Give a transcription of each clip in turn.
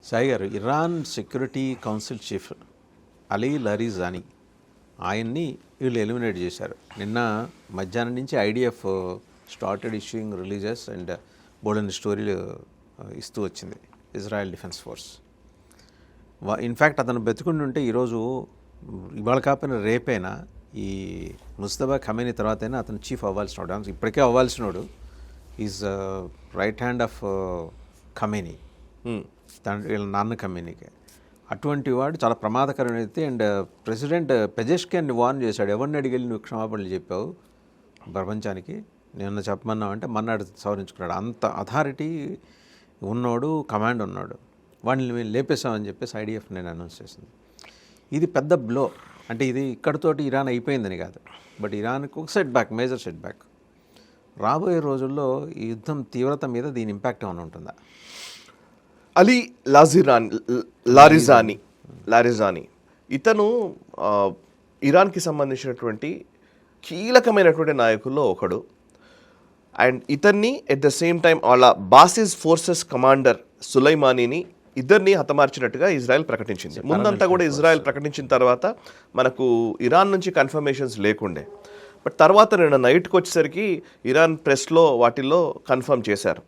సాయి గారు, Iran security council chief Ali Larijani ఆయన్ని వీళ్ళు ఎలిమినేట్ చేశారు. నిన్న మధ్యాహ్నం నుంచి IDF started issuing releases and బోల్డెన్ స్టోరీలు ఇస్తూ వచ్చింది ఇజ్రాయెల్ డిఫెన్స్ ఫోర్స్. ఇన్ఫ్యాక్ట్ అతను బతికుండి ఉంటే ఈరోజు ఇవాళ కాకపోయినా రేపైనా ఈ ముస్తఫా ఖమేనీ తర్వాతైనా అతను చీఫ్ అవ్వాల్సినోడు, ఇప్పటికే అవ్వాల్సినోడు. Is right hand of Khamenei, వీళ్ళ నాన్న ఖమేనీకి. అటువంటి వాడు చాలా ప్రమాదకరమైతే. అండ్ ప్రెసిడెంట్ పెజెష్కియాన్ని వార్న్ చేశాడు, ఎవరిని అడిగి నువ్వు క్షమాపణలు చెప్పావు ప్రపంచానికి, నేను చెప్పమన్నావు అంటే మన్నాడు సవరించుకున్నాడు. అంత అథారిటీ ఉన్నోడు, కమాండ్ ఉన్నాడు. వాడిని మేము లేపేశామని చెప్పేసి ఐడిఎఫ్ నేను అనౌన్స్ చేసింది. ఇది పెద్ద బ్లో. అంటే ఇది ఇక్కడితోటి ఇరాన్ అయిపోయిందని కాదు, బట్ ఇరాన్కి ఒక set back, major set back. రాబోయే రోజుల్లో ఈ యుద్ధం తీవ్రత మీద దీని ఇంపాక్ట్ ఏమైనా ఉంటుందా? అలీ లారిజానీ ఇతను ఇరాన్కి సంబంధించినటువంటి కీలకమైనటువంటి నాయకుల్లో ఒకడు. అండ్ ఇతన్ని ఎట్ ద సేమ్ టైం వాళ్ళ బాసిస్ ఫోర్సెస్ కమాండర్ సులైమానీని ఇద్దరిని హతమార్చినట్టుగా ఇజ్రాయెల్ ప్రకటించింది. ముందంతా కూడా ఇజ్రాయెల్ ప్రకటించిన తర్వాత మనకు ఇరాన్ నుంచి కన్ఫర్మేషన్స్ లేకుండే, బట్ తర్వాత నిన్న నైట్కి వచ్చేసరికి ఇరాన్ ప్రెస్లో వాటిల్లో కన్ఫర్మ్ చేశారు.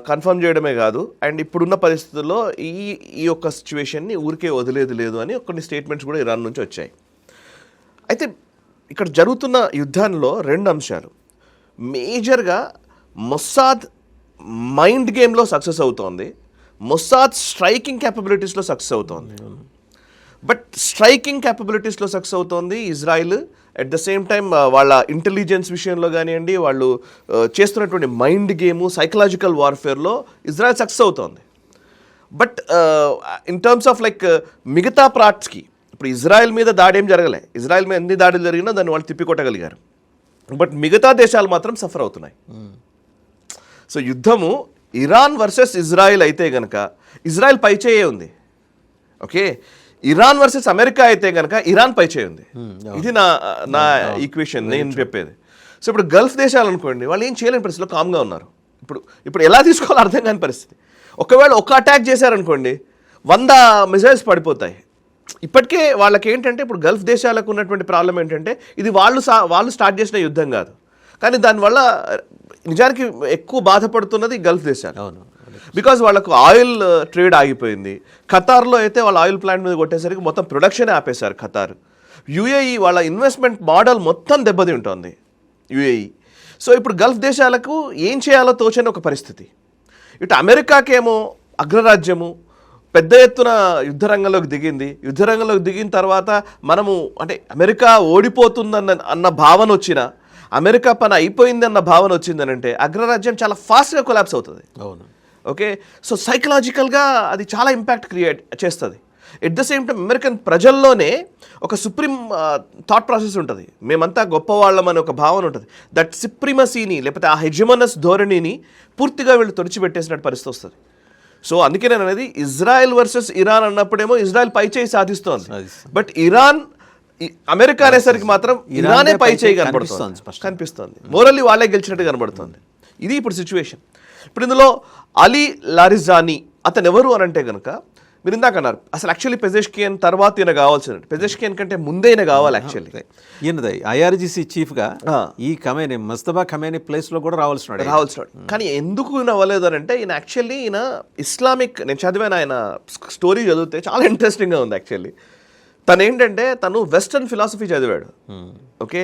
కన్ఫర్మ్ చేయడమే కాదు, అండ్ ఇప్పుడున్న పరిస్థితుల్లో ఈ యొక్క సిచ్యువేషన్ని ఊరికే వదిలేదు లేదు అని కొన్ని స్టేట్మెంట్స్ కూడా ఇరాన్ నుంచి వచ్చాయి. అయితే ఇక్కడ జరుగుతున్న యుద్ధంలో రెండు అంశాలు. మేజర్గా మొస్సాద్ మైండ్ గేమ్లో సక్సెస్ అవుతోంది, మొస్సాద్ స్ట్రైకింగ్ క్యాపబిలిటీస్లో సక్సెస్ అవుతోంది. బట్ స్ట్రైకింగ్ క్యాపబిలిటీస్లో సక్సెస్ అవుతోంది Israel. At the same time వాళ్ళ ఇంటెలిజెన్స్ విషయంలో కానివ్వండి, వాళ్ళు చేస్తున్నటువంటి మైండ్ గేము, సైకలాజికల్ వార్ఫేర్లో ఇజ్రాయెల్ సక్సెస్ అవుతోంది. But in terms of like మిగతా పార్ట్స్కి ఇప్పుడు ఇజ్రాయెల్ మీద దాడి ఏం జరగలే. ఇజ్రాయెల్ మీద ఎన్ని దాడులు జరిగినా దాన్ని వాళ్ళు తిప్పికొట్టగలిగారు. బట్ మిగతా దేశాలు మాత్రం సఫర్ అవుతున్నాయి. సో యుద్ధము ఇరాన్ వర్సెస్ ఇజ్రాయెల్ అయితే కనుక ఇజ్రాయెల్ పైచేయే ఉంది. ఓకే, ఇరాన్ వర్సెస్ అమెరికా అయితే కనుక ఇరాన్ పైచేయి ఉంది. ఇది నా ఈక్వేషన్, నేను చెప్పేది. సో ఇప్పుడు గల్ఫ్ దేశాలు అనుకోండి, వాళ్ళు ఏం చేయలేని పరిస్థితిలో కామ్గా ఉన్నారు. ఇప్పుడు ఎలా తీసుకోవాలో అర్థం కాని పరిస్థితి. ఒకవేళ ఒక అటాక్ చేశారనుకోండి 100 మిసైల్స్ పడిపోతాయి. ఇప్పటికే వాళ్ళకి ఏంటంటే ఇప్పుడు గల్ఫ్ దేశాలకు ఉన్నటువంటి ప్రాబ్లం ఏంటంటే ఇది వాళ్ళు స్టార్ట్ చేసిన యుద్ధం కాదు, కానీ దానివల్ల నిజానికి ఎక్కువ బాధపడుతున్నది గల్ఫ్ దేశాలు. అవును, బికాజ్ వాళ్ళకు ఆయిల్ ట్రేడ్ ఆగిపోయింది. ఖతార్లో అయితే వాళ్ళ ఆయిల్ ప్లాంట్ మీద కొట్టేసరికి మొత్తం ప్రొడక్షనే ఆపేశారు ఖతార్. యుఏఈ వాళ్ళ ఇన్వెస్ట్మెంట్ మోడల్ మొత్తం దెబ్బతింటోంది యుఏఈ. సో ఇప్పుడు గల్ఫ్ దేశాలకు ఏం చేయాలో తోచని ఒక పరిస్థితి. ఇటు అమెరికాకేమో అగ్రరాజ్యము పెద్ద ఎత్తున యుద్ధరంగంలోకి దిగింది. యుద్ధరంగంలోకి దిగిన తర్వాత మనము అంటే అమెరికా ఓడిపోతుందన్న భావన వచ్చినా, అమెరికా పని అయిపోయింది అన్న భావన వచ్చిందని అంటే అగ్రరాజ్యం చాలా ఫాస్ట్గా కొలాప్స్ అవుతుంది. అవును, ఓకే. సో సైకలాజికల్గా అది చాలా ఇంపాక్ట్ క్రియేట్ చేస్తుంది. At the same time American ప్రజల్లోనే ఒక సుప్రీం థాట్ ప్రాసెస్ ఉంటుంది, మేమంతా గొప్పవాళ్ళమని ఒక భావన ఉంటుంది. దట్ సుప్రీమసీని లేకపోతే ఆ హెజమనస్ ధోరణిని పూర్తిగా వీళ్ళు తొడిచిపెట్టేసినట్టు పరిస్థితి వస్తుంది. సో అందుకే నేను అనేది ఇజ్రాయెల్ వర్సెస్ ఇరాన్ అన్నప్పుడేమో ఇజ్రాయెల్ పైచేయి సాధిస్తోంది, బట్ ఇరాన్ అమెరికా అనేసరికి మాత్రం ఇరానే పైచేయి కనిపిస్తుంది. మోరల్లీ వాళ్ళే గెలిచినట్టు కనబడుతుంది. ఇది ఇప్పుడు సిచ్యువేషన్. ఇప్పుడు ఇందులో అలీ లారిజానీ అతను ఎవరు అని అంటే కనుక మీరు ఇందాక అన్నారు అసలు యాక్చువల్లీ పెజెష్కియన్ తర్వాత ఈయన కావాల్సిన, పెజెష్కియన్ కంటే ముందే ఈయన కావాలి యాక్చువల్లీ. ఈయనది ఐఆర్జీసీ చీఫ్గా ఈ ఖమేనీ ముస్తఫా ఖమేనీ ప్లేస్లో కూడా రావాల్సినాడు. కానీ ఎందుకు ఈయన అవ్వలేదు అని అంటే ఈయన ఇస్లామిక్, నేను చదివాను ఆయన స్టోరీ చదివితే చాలా ఇంట్రెస్టింగ్గా ఉంది యాక్చువల్లీ. తను వెస్టర్న్ ఫిలాసఫీ చదివాడు. ఓకే,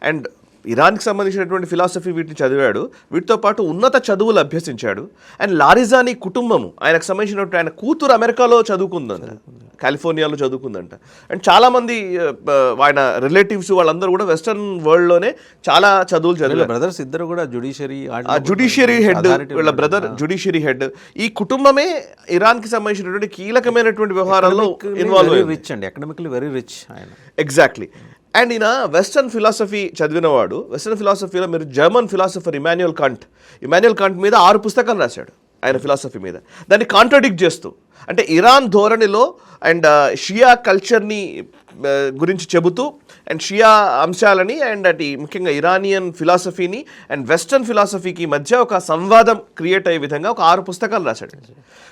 అండ్ ఇరాన్కి సంబంధించినటువంటి ఫిలాసఫీ వీటిని చదివాడు. వీటితో పాటు ఉన్నత చదువులు అభ్యసించాడు. అండ్ లారిజానీ కుటుంబము, ఆయనకు సంబంధించినటువంటి ఆయన కూతురు అమెరికాలో చదువుకుందంట, కాలిఫోర్నియాలో చదువుకుందంట. అండ్ చాలామంది ఆయన రిలేటివ్స్ వాళ్ళందరూ కూడా వెస్టర్న్ వరల్డ్లోనే చాలా చదువులు చదివారు. బ్రదర్స్ ఇద్దరు కూడా జుడిషియరీ హెడ్, వీళ్ళ బ్రదర్ జుడిషియరీ హెడ్. ఈ కుటుంబమే ఇరాన్కి సంబంధించినటువంటి కీలకమైనటువంటి వ్యవహారాల్లో ఇన్వాల్వ్ రిచ్ అండి, ఎకనామికల్లీ వెరీ రిచ్ ఆయన. ఎగ్జాక్ట్లీ. అండ్ ఈయన వెస్టర్న్ ఫిలాసఫీ చదివినవాడు. వెస్టర్న్ ఫిలాసఫీలో మీరు జర్మన్ ఫిలాసఫర్ ఇమాన్యుయల్ కాంట్ మీద 6 పుస్తకాలు రాశాడు ఆయన ఫిలాసఫీ మీద, దాన్ని కాంట్రడిక్ట్ చేస్తూ. అంటే ఇరాన్ ధోరణిలో అండ్ షియా కల్చర్ని గురించి చెబుతూ అండ్ షియా అంశాలని అండ్ అటు ముఖ్యంగా ఇరానియన్ ఫిలాసఫీని అండ్ వెస్టర్న్ ఫిలాసఫీకి మధ్య ఒక సంవాదం క్రియేట్ అయ్యే విధంగా ఒక 6 పుస్తకాలు రాశాడు.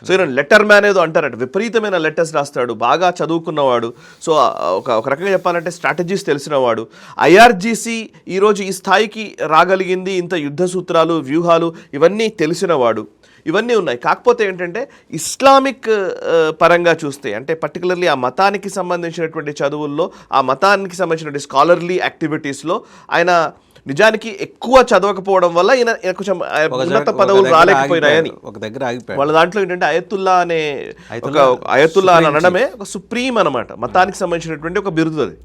సో ఈయన లెటర్ మ్యాన్ ఏదో అంటారట, విపరీతమైన లెటర్స్ రాస్తాడు, బాగా చదువుకున్నవాడు. సో ఒక రకంగా చెప్పాలంటే స్ట్రాటజీస్ తెలిసినవాడు. ఐఆర్జీసీ ఈరోజు ఈ స్థాయికి రాగలిగింది, ఇంత యుద్ధ సూత్రాలు వ్యూహాలు ఇవన్నీ తెలిసినవాడు. ఇవన్నీ ఉన్నాయి. కాకపోతే ఏంటంటే ఇస్లామిక్ పరంగా చూస్తే అంటే పర్టికులర్లీ ఆ మతానికి సంబంధించినటువంటి చదువుల్లో, ఆ మతానికి సంబంధించినటువంటి స్కాలర్లీ యాక్టివిటీస్లో ఆయన నిజానికి ఎక్కువ చదవకపోవడం వల్ల ఈయన కొంచెం ఉన్నత పదవులు రాలేకపోయినాయని ఒక దగ్గర ఆగిపోయాడు. వాళ్ళ దాంట్లో ఏంటంటే అయతుల్లా అనే ఒక అయతుల్లా అని అనడమే ఒక సుప్రీం అనమాట, మతానికి సంబంధించినటువంటి ఒక బిరుదు, అది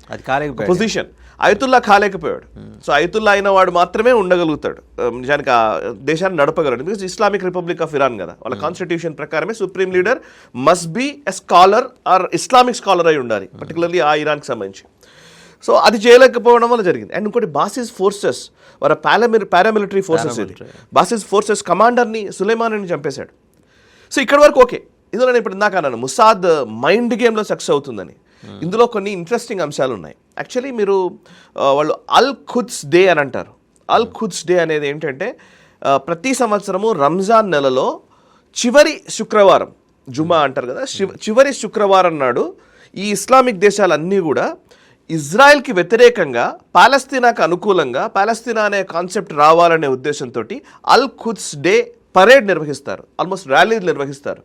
పొజిషన్. అయతుల్లా కాలేకపోయాడు. సో అయతుల్లా అయిన వాడు మాత్రమే ఉండగలుగుతాడు, నిజానికి ఆ దేశాన్ని నడపగలడు. Because Islamic Republic of Iran కదా, వాళ్ళ కాన్స్టిట్యూషన్ ప్రకారమే supreme leader must be a scholar or Islamic scholar అయి ఉండాలి, పర్టికులర్లీ ఆ ఇరాన్కి సంబంధించి. సో అది చేయలేకపోవడం వల్ల జరిగింది. అండ్ ఇంకోటి బాసిస్ ఫోర్సెస్, వారి పారామిలిటరీ ఫోర్సెస్, ఇది బాసిస్ ఫోర్సెస్ కమాండర్ని సులైమాని చంపేశాడు. సో ఇక్కడ వరకు ఓకే. ఇందులో నేను ఇప్పుడు ఇందాక అన్నాను ముసాద్ మైండ్ గేమ్లో సక్సెస్ అవుతుందని. ఇందులో కొన్ని ఇంట్రెస్టింగ్ అంశాలు ఉన్నాయి. యాక్చువల్లీ మీరు వాళ్ళు అల్ ఖుద్స్ డే అని అంటారు. అల్ ఖుద్స్ డే అనేది ఏంటంటే ప్రతి సంవత్సరము రంజాన్ నెలలో చివరి శుక్రవారం, జుమా అంటారు కదా, చివరి శుక్రవారం నాడు ఈ ఇస్లామిక్ దేశాలన్నీ కూడా ఇజ్రాయెల్కి వ్యతిరేకంగా పాలస్తీనాకు అనుకూలంగా పాలస్తీనా అనే కాన్సెప్ట్ రావాలనే ఉద్దేశంతో అల్ ఖుద్స్ డే పరేడ్ నిర్వహిస్తారు, ఆల్మోస్ట్ ర్యాలీలు నిర్వహిస్తారు.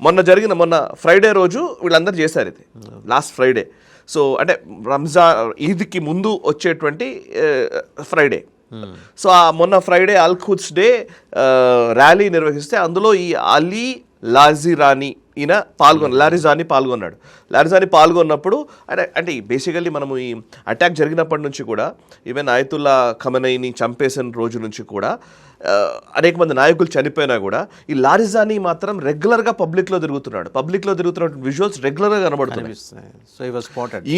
మొన్న ఫ్రైడే రోజు వీళ్ళందరూ చేశారు ఇది, లాస్ట్ ఫ్రైడే. సో అంటే రంజాన్ ఈద్కి ముందు వచ్చేటువంటి ఫ్రైడే. సో ఆ మొన్న ఫ్రైడే అల్ ఖుద్స్ డే ర్యాలీ నిర్వహిస్తే అందులో ఈ అలీ లారిజానీ ఈయన పాల్గొన్నాడు. లారిజానీ పాల్గొన్నప్పుడు అంటే బేసికల్లీ మనము ఈ అటాక్ జరిగినప్పటి నుంచి కూడా, ఈవెన్ అయతుల్లా ఖమనైని చంపేసిన రోజు నుంచి కూడా అనేక మంది నాయకులు చనిపోయినా కూడా ఈ లారిజానీ మాత్రం రెగ్యులర్గా పబ్లిక్లో తిరుగుతున్నాడు. విజువల్స్ రెగ్యులర్గా కనబడుతున్నాయి.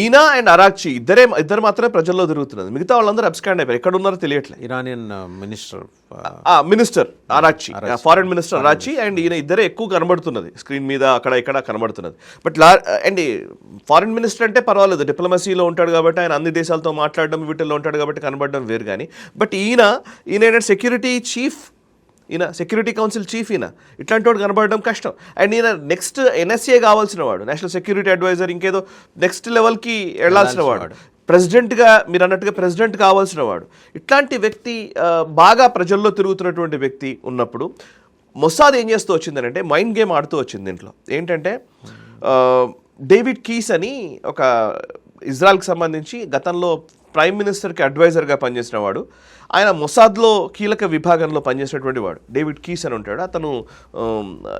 ఈయన అండ్ అరాక్చి ఇద్దరు మాత్రమే ప్రజల్లో తిరుగుతున్నది, మిగతా వాళ్ళందరూ అబ్స్కాండ్ అయిపోయారు, ఎక్కడ ఉన్నారో తెలియట్లేదు. Iranian minister Araghchi, foreign minister Araghchi and ఈయన ఇద్దరే ఎక్కువ కనబడుతున్నది స్క్రీన్ మీద, అక్కడ ఇక్కడ కనబడుతున్నది. బట్ అండ్ ఫారెన్ మినిస్టర్ అంటే పర్వాలేదు, డిప్లొమసీలో ఉంటాడు కాబట్టి ఆయన అన్ని దేశాలతో మాట్లాడడం వీటిల్లో ఉంటాడు కాబట్టి కనబడడం వేరు. కానీ బట్ ఈయన సెక్యూరిటీ చీఫ్, ఈయన సెక్యూరిటీ కౌన్సిల్ చీఫ్, ఈయన ఇట్లాంటి వాడు కనబడడం కష్టం. అండ్ ఈయన నెక్స్ట్ NSA కావాల్సిన వాడు, నేషనల్ సెక్యూరిటీ అడ్వైజర్, ఇంకేదో నెక్స్ట్ లెవెల్కి వెళ్లాల్సిన వాడు, ప్రెసిడెంట్గా మీరు అన్నట్టుగా ప్రెసిడెంట్ కావాల్సిన వాడు. ఇట్లాంటి వ్యక్తి బాగా ప్రజల్లో తిరుగుతున్నటువంటి వ్యక్తి ఉన్నప్పుడు మొసాద్ ఏం చేస్తూ వచ్చిందనంటే మైండ్ గేమ్ ఆడుతూ వచ్చింది. దీంట్లో ఏంటంటే డేవిడ్ కీస్ అని ఒక ఇజ్రాయెల్కి సంబంధించి గతంలో ప్రైమ్ మినిస్టర్కి అడ్వైజర్గా పనిచేసిన వాడు, ఆయన మొసాద్లో కీలక విభాగంలో పనిచేసినటువంటి వాడు డేవిడ్ కీస్ అని ఉంటాడు. అతను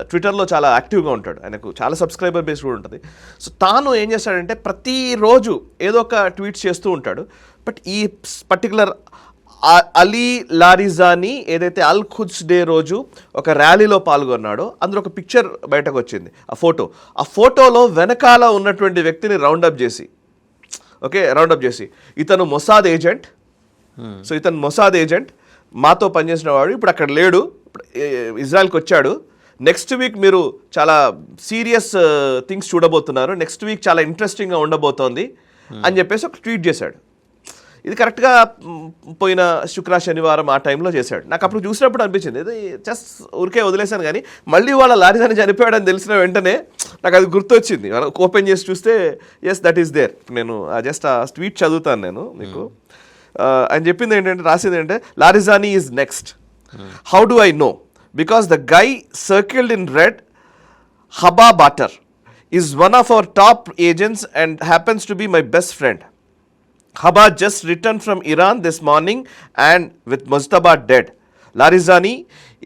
ట్విట్టర్లో చాలా యాక్టివ్గా ఉంటాడు, ఆయనకు చాలా సబ్స్క్రైబర్ బేస్ కూడా ఉంటుంది. సో తాను ఏం చేస్తాడంటే ప్రతిరోజు ఏదో ఒక ట్వీట్స్ చేస్తూ ఉంటాడు. బట్ ఈ పర్టికులర్ అలీ లారిజానీ ఏదైతే అల్ ఖుద్స్ డే రోజు ఒక ర్యాలీలో పాల్గొన్నాడో అందులో ఒక పిక్చర్ బయటకు వచ్చింది, ఆ ఫోటోలో వెనకాల ఉన్నటువంటి వ్యక్తిని రౌండప్ చేసి ఇతను మొసాద్ ఏజెంట్, సో ఇతను మొసాద్ ఏజెంట్, మాతో పనిచేసిన వాడు, ఇప్పుడు అక్కడ లేడు, ఇప్పుడు ఇజ్రాయెల్కి వచ్చాడు, నెక్స్ట్ వీక్ మీరు చాలా సీరియస్ థింగ్స్ చూడబోతున్నారు, నెక్స్ట్ వీక్ చాలా ఇంట్రెస్టింగ్గా ఉండబోతోంది అని చెప్పేసి ఒక ట్వీట్ చేశాడు. ఇది కరెక్ట్గా పోయిన శనివారం ఆ టైంలో చేశాడు. నాకు అప్పుడు చూసినప్పుడు అనిపించింది ఇది జస్ట్ ఊరికే వదిలేశాను, కానీ మళ్ళీ వాళ్ళ లారిజానీ చనిపోయాడని తెలిసిన వెంటనే నాకు అది గుర్తొచ్చింది. ఓపెన్ చేసి చూస్తే ఎస్ దట్ ఈస్ దేర్. నేను జస్ట్ ఆ ట్వీట్ చదువుతాను నేను మీకు. అని చెప్పింది ఏంటంటే, రాసింది ఏంటంటే Larijani is next, how do I know, because the guy circled in red Haba Bator is one of our top agents and happens to be my best friend. Haba just returned from Iran this morning and with Mujtaba dead. Larizani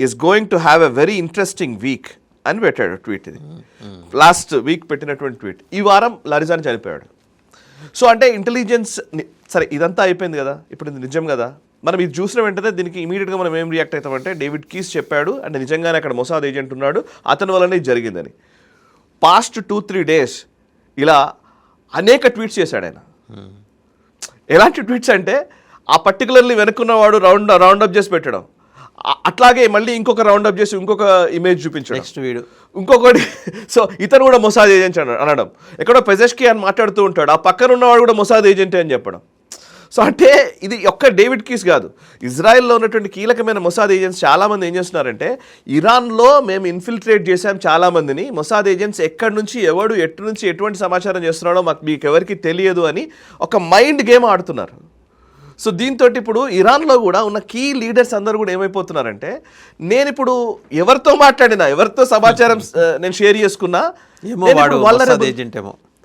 is going to have a very interesting week. అని పెట్టాడు tweet. ఇది last week పెట్టినటువంటి tweet. ఈ వారం Larijani చనిపోయాడు. So అంటే intelligence సరే ఇదంతా అయిపోయింది కదా, ఇప్పుడు ఇది నిజం కదా, మనం ఇది చూసిన వెంటనే దీనికి ఇమీడియట్గా మనం ఏం రియాక్ట్ అవుతామంటే డేవిడ్ కీస్ చెప్పాడు అంటే నిజంగానే అక్కడ మొసాద్ ఏజెంట్ ఉన్నాడు, అతని వల్లనే జరిగిందని. పాస్ట్ 2-3 days ఇలా అనేక ట్వీట్స్ చేశాడు ఆయన. ఎలాంటి ట్వీట్స్ అంటే ఆ పర్టికులర్లీ వెనుకున్నవాడు రౌండప్ చేసి పెట్టడం, అట్లాగే మళ్ళీ ఇంకొక రౌండ్ అప్ చేసి ఇంకొక ఇమేజ్ చూపించడం, నెక్స్ట్ వీడు ఇంకొకటి. సో ఇతను కూడా మొసాద్ ఏజెంట్ అనడం, ఎక్కడో పెజెష్కి అని మాట్లాడుతూ ఉంటాడు, ఆ పక్కన ఉన్నవాడు కూడా మొసాద్ ఏజెంటే అని చెప్పడం. సో అంటే ఇది ఒక్క డేవిడ్ కీస్ కాదు, ఇజ్రాయెల్లో ఉన్నటువంటి కీలకమైన మొసాద్ ఏజెంట్స్ చాలామంది ఏం చేస్తున్నారంటే, ఇరాన్లో మేము ఇన్ఫిల్ట్రేట్ చేశాం చాలామందిని, మొసాద్ ఏజెంట్స్ ఎక్కడి నుంచి ఎవడు ఎటు నుంచి ఎటువంటి సమాచారం చేస్తున్నాడో మీకు ఎవరికి తెలియదు అని ఒక మైండ్ గేమ్ ఆడుతున్నారు. సో దీంతో ఇప్పుడు ఇరాన్లో కూడా ఉన్న కీ లీడర్స్ అందరూ కూడా ఏమైపోతున్నారంటే, నేను ఇప్పుడు ఎవరితో మాట్లాడినా, ఎవరితో సమాచారం నేను షేర్ చేసుకున్నా,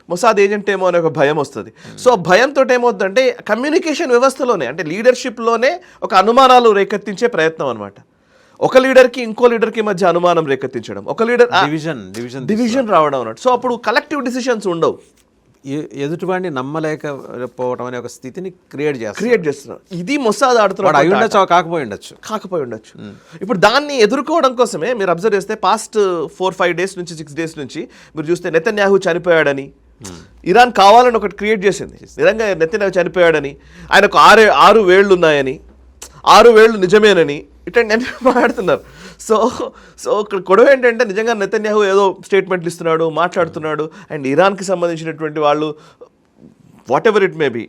మొసాద్ ఏజెంట్ ఏమో అనే ఒక భయం వస్తుంది. సో భయంతో ఏమవుతుందంటే కమ్యూనికేషన్ వ్యవస్థలోనే, అంటే లీడర్షిప్లోనే ఒక అనుమానాలు రేకెత్తించే ప్రయత్నం అనమాట. ఒక లీడర్కి ఇంకో లీడర్కి మధ్య అనుమానం రేకెత్తించడం, ఒక లీడర్ డివిజన్ రావడం అన్నట్టు. సో అప్పుడు కలెక్టివ్ డిసిషన్స్ ఉండవు, ఎదుటివాడిని నమ్మలేకపోవడం అనే ఒక స్థితిని క్రియేట్ చేస్తున్నారు. ఇది మొసాద్ ఆడుతున్నారు, కాకపోయి ఉండొచ్చు. ఇప్పుడు దాన్ని ఎదుర్కోవడం కోసమే మీరు అబ్జర్వ్ చేస్తే పాస్ట్ 4-5 డేస్ నుంచి 6 డేస్ నుంచి మీరు చూస్తే నెతన్యాహు చనిపోయాడని ఇరాన్ కావాలని ఒకటి క్రియేట్ చేసింది. నిజంగా నెతన్యాహు చనిపోయాడని, ఆయనకు 6 వేళ్ళు ఉన్నాయని, 6 వేళ్ళు నిజమేనని ఇట్లా మాట్లాడుతున్నారు. సో ఇక్కడ గొడవ ఏంటంటే, నిజంగా నెతన్యాహు ఏదో స్టేట్మెంట్లు ఇస్తున్నాడు, మాట్లాడుతున్నాడు, అండ్ ఇరాన్కి సంబంధించినటువంటి వాళ్ళు whatever it may be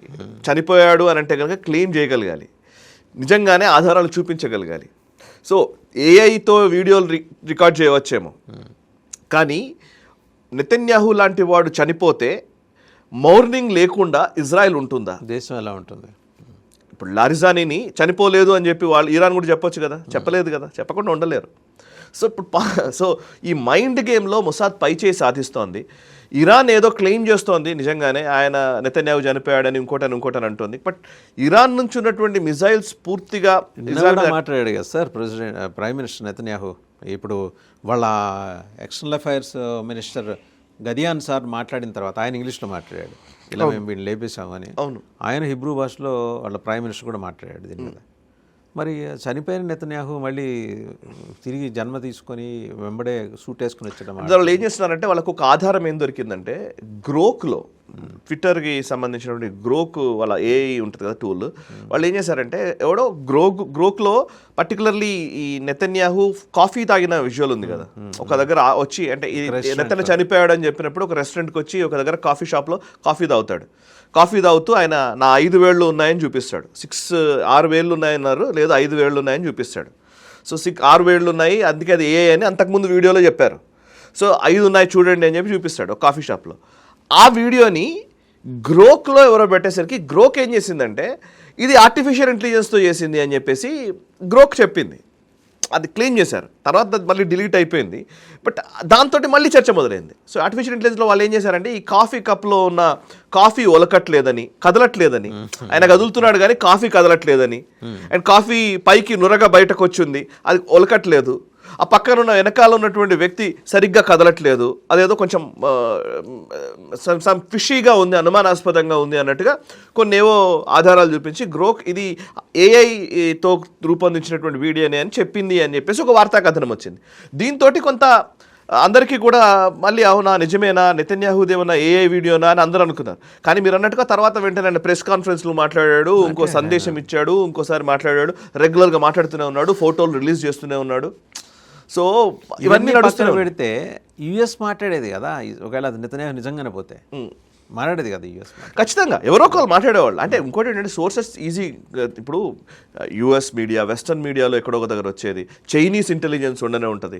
చనిపోయాడు అని అంటే కనుక క్లెయిమ్ చేయగలగాలి, నిజంగానే ఆధారాలు చూపించగలగాలి. సో ఏఐతో వీడియోలు రికార్డ్ చేయవచ్చేమో, కానీ నెతన్యాహు లాంటి వాడు చనిపోతే మౌర్నింగ్ లేకుండా ఇజ్రాయెల్ ఉంటుందా? దేశం ఎలా ఉంటుంది? ఇప్పుడు లారిజానీని చనిపోలేదు అని చెప్పి వాళ్ళు ఇరాన్ కూడా చెప్పొచ్చు కదా, చెప్పలేదు కదా, చెప్పకుండా ఉండలేరు. సో ఇప్పుడు ఈ మైండ్ గేమ్లో మొసాద్ పైచేయి సాధిస్తోంది. ఇరాన్ ఏదో క్లెయిమ్ చేస్తోంది, నిజంగానే ఆయన నెతన్యాహు చనిపోయాడని ఇంకోటని అంటుంది. బట్ ఇరాన్ నుంచి ఉన్నటువంటి మిజైల్స్ పూర్తిగా మాట్లాడాడు కదా సార్ ప్రైమ్ మినిస్టర్ నెతన్యాహు. ఇప్పుడు వాళ్ళ ఎక్స్టర్నల్ అఫైర్స్ మినిస్టర్ గదియాన్ సార్ మాట్లాడిన తర్వాత ఆయన ఇంగ్లీష్లో మాట్లాడాడు, ఇలా మేము వీడిని లేపేశామని. అవును, ఆయన హిబ్రూ భాషలో వాళ్ళ ప్రైమ్ మినిస్టర్ కూడా మాట్లాడాడు దీని మీద. మరి చనిపోయిన నెతన్యాహు మళ్ళీ తిరిగి జన్మ తీసుకొని వెంబడే సూట్ వేసుకుని వచ్చడం. వాళ్ళు ఏం చేస్తున్నారంటే, వాళ్ళకు ఒక ఆధారం ఏం దొరికిందంటే, గ్రోక్లో ట్విట్టర్కి సంబంధించినటువంటి గ్రోక్ వాళ్ళ ఏఐ ఉంటుంది కదా టూల్, వాళ్ళు ఏం చేశారంటే, ఎవడో గ్రోక్లో పర్టికులర్లీ ఈ నెతన్యాహు కాఫీ తాగిన విజువల్ ఉంది కదా, ఒక దగ్గర వచ్చి, అంటే నెతన్యాహు చనిపోయాడు అని చెప్పినప్పుడు ఒక రెస్టారెంట్కి వచ్చి ఒక దగ్గర కాఫీ షాప్లో కాఫీ తాగుతూ ఆయన నా 5 వేళ్ళు ఉన్నాయని చూపిస్తాడు. 6 వేళ్ళు ఉన్నాయన్నారు, లేదు 5 వేళ్ళు ఉన్నాయని చూపిస్తాడు. సో 6 వేళ్ళు ఉన్నాయి, అందుకే అది ఏ అని అంతకుముందు వీడియోలో చెప్పారు. సో 5 ఉన్నాయి చూడండి అని చెప్పి చూపిస్తాడు కాఫీ షాప్లో. ఆ వీడియోని గ్రోక్లో ఎవరో పెట్టేసరికి గ్రోక్ ఏం చేసిందంటే, ఇది ఆర్టిఫిషియల్ ఇంటెలిజెన్స్తో చేసింది అని చెప్పేసి గ్రోక్ చెప్పింది. అది క్లెయిమ్ చేశారు, తర్వాత మళ్ళీ డిలీట్ అయిపోయింది. బట్ దాంతో మళ్ళీ చర్చ మొదలైంది. సో ఆర్టిఫిషియల్ ఇంటెలిజెన్స్లో వాళ్ళు ఏం చేశారంటే, ఈ కాఫీ కప్లో ఉన్న కాఫీ ఒలకట్లేదని, కదలట్లేదని, ఆయన కదులుతున్నాడు కానీ కాఫీ కదలట్లేదని, అండ్ కాఫీ పైకి నురగ బయటకు వచ్చింది, అది ఒలకట్లేదు, ఆ పక్కన ఉన్న వెనకాల ఉన్నటువంటి వ్యక్తి సరిగ్గా కదలట్లేదు, అదేదో కొంచెం ఫిషీగా ఉంది, అనుమానాస్పదంగా ఉంది అన్నట్టుగా కొన్ని ఏవో ఆధారాలు చూపించి గ్రోక్ ఇది ఏఐతో రూపొందించినటువంటి వీడియోనే అని చెప్పింది అని చెప్పేసి ఒక వార్తా కథనం వచ్చింది. దీంతో కొంత అందరికీ కూడా మళ్ళీ అవునా నిజమేనా నెతన్యాహుదేమన్నా ఏఐ వీడియోనా అని అందరూ అనుకున్నారు. కానీ మీరు అన్నట్టుగా తర్వాత వెంటనే ప్రెస్ కాన్ఫరెన్స్లో మాట్లాడాడు, ఇంకో సందేశం ఇచ్చాడు, ఇంకోసారి మాట్లాడాడు, రెగ్యులర్గా మాట్లాడుతూనే ఉన్నాడు, ఫోటోలు రిలీజ్ చేస్తూనే ఉన్నాడు. సో ఇవన్నీ నడుస్తూ పెడితే యుఎస్ మాట్లాడేది కదా, ఒకవేళ అది నెతన్యాహు నిజంగానే పోతే మాట్లాడేది కదా యుఎస్, ఖచ్చితంగా ఎవరో ఒకరు మాట్లాడేవాళ్ళు. అంటే ఇంకోటి ఏంటంటే సోర్సెస్ ఈజీ, ఇప్పుడు యుఎస్ మీడియా, వెస్టర్న్ మీడియాలో ఎక్కడో ఒక దగ్గర వచ్చేది, చైనీస్ ఇంటెలిజెన్స్ ఉండనే ఉంటుంది.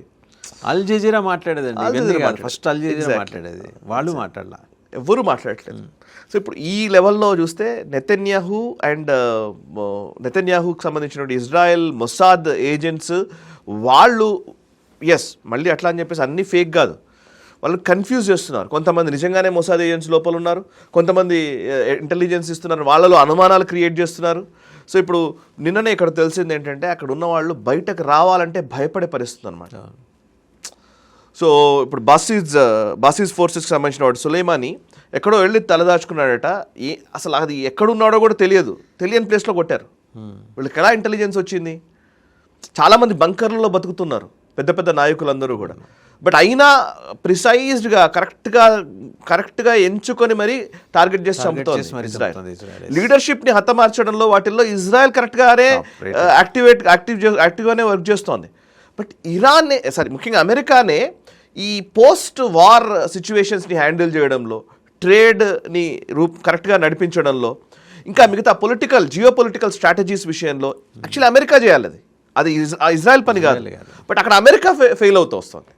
అల్ జజీరా మాట్లాడేదండి, ఫస్ట్ అల్ జజీరా మాట్లాడేది, వాళ్ళు మాట్లాడాల, ఎవరు మాట్లాడట్లేదు. సో ఇప్పుడు ఈ లెవెల్లో చూస్తే నెతన్యాహు అండ్ నెతన్యాహుకి సంబంధించినటువంటి ఇజ్రాయెల్ మొసాద్ ఏజెంట్స్ వాళ్ళు మళ్ళీ అట్లా అని చెప్పేసి అన్నీ ఫేక్ కాదు, వాళ్ళు కన్ఫ్యూజ్ చేస్తున్నారు. కొంతమంది నిజంగానే మొసాద్ ఏజెంట్స్ లోపల ఉన్నారు, కొంతమంది ఇంటెలిజెన్స్ ఇస్తున్నారు, వాళ్ళలో అనుమానాలు క్రియేట్ చేస్తున్నారు. సో ఇప్పుడు నిన్ననే ఇక్కడ తెలిసింది ఏంటంటే, అక్కడ ఉన్న వాళ్ళు బయటకు రావాలంటే భయపడే పరిస్థితి అనమాట. సో ఇప్పుడు బాసిస్ ఫోర్సెస్కి సంబంధించిన వాడు సులైమాని ఎక్కడో వెళ్ళి తలదాచుకున్నాడట. అసలు అది ఎక్కడున్నాడో కూడా తెలియని ప్లేస్లో కొట్టారు. వీళ్ళకి ఎలా ఇంటెలిజెన్స్ వచ్చింది? చాలామంది బంకర్లలో బతుకుతున్నారు, పెద్ద పెద్ద నాయకులందరూ కూడా బట్ అయినా ప్రిసైజ్డ్గా కరెక్ట్గా ఎంచుకొని మరి టార్గెట్ చేసి చంపుతోంది చేసి మరి ఇజ్రాయెల్. చంపుతోంది ఇజ్రాయెల్. లీడర్షిప్ని హతమార్చడంలో వాటిల్లో ఇజ్రాయెల్ కరెక్ట్గానే యాక్టివ్గానే వర్క్ చేస్తోంది. బట్ ఇరాన్నే ముఖ్యంగా అమెరికానే ఈ పోస్ట్ వార్ సిచ్యువేషన్స్ని హ్యాండిల్ చేయడంలో, ట్రేడ్ని కరెక్ట్గా నడిపించడంలో, ఇంకా మిగతా జియో పొలిటికల్ స్ట్రాటజీస్ విషయంలో యాక్చువల్లీ అమెరికా చేయాలి. అది ఇజ్రాయెల్ పని కాదు. బట్ అక్కడ అమెరికా ఫెయిల్ అవుతూ వస్తుంది.